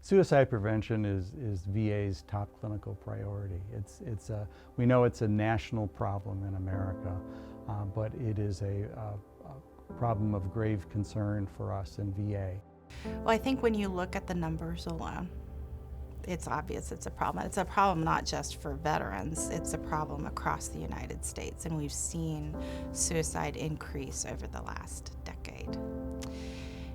Suicide prevention is VA's top clinical priority. We know it's a national problem in America, but it is a problem of grave concern for us in VA. Well, I think when you look at the numbers alone, it's obvious it's a problem. It's a problem not just for veterans, it's a problem across the United States, and we've seen suicide increase over the last decade.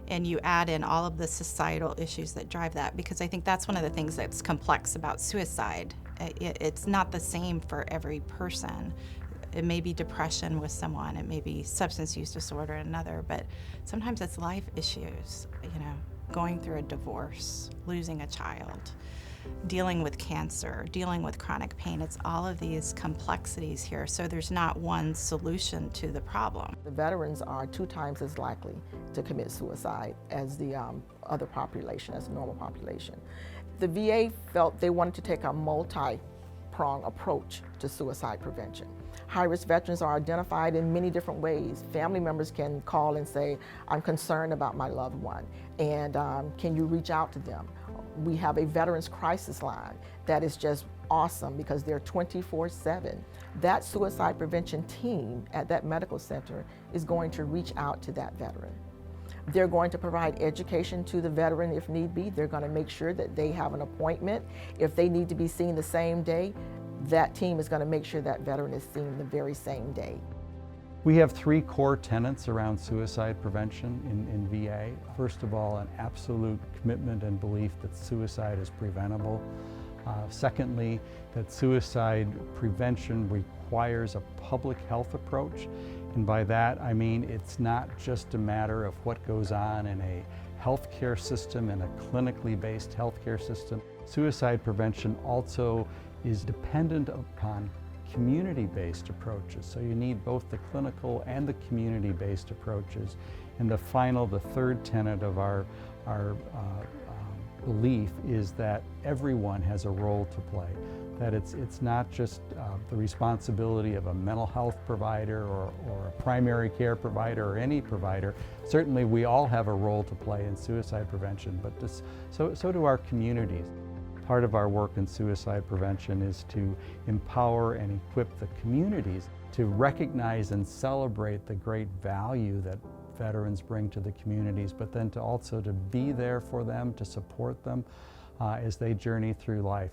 And you add in all of the societal issues that drive that, because I think that's one of the things that's complex about suicide. It's not the same for every person. It may be depression with someone, it may be substance use disorder in another, but sometimes it's life issues, going through a divorce, losing a child, dealing with cancer, dealing with chronic pain. It's all of these complexities here, so there's not one solution to the problem. The veterans are 2 times as likely to commit suicide as the other population, as the normal population. The VA felt they wanted to take a multi-pronged approach to suicide prevention. High-risk veterans are identified in many different ways. Family members can call and say, I'm concerned about my loved one, and can you reach out to them? We have a Veterans Crisis Line that is just awesome because they're 24/7. That suicide prevention team at that medical center is going to reach out to that veteran. They're going to provide education to the veteran if need be. They're going to make sure that they have an appointment. If they need to be seen the same day, that team is going to make sure that veteran is seen the very same day. We have 3 core tenets around suicide prevention in VA. First of all, an absolute commitment and belief that suicide is preventable. Secondly, that suicide prevention requires a public health approach. And by that, I mean it's not just a matter of what goes on in a healthcare system, in a clinically based healthcare system. Suicide prevention also is dependent upon community-based approaches. So you need both the clinical and the community-based approaches. And the 3rd tenet of our belief is that everyone has a role to play. That it's not just the responsibility of a mental health provider or a primary care provider or any provider. Certainly we all have a role to play in suicide prevention, but so do our communities. Part of our work in suicide prevention is to empower and equip the communities to recognize and celebrate the great value that veterans bring to the communities, but then to also to be there for them, to support them as they journey through life.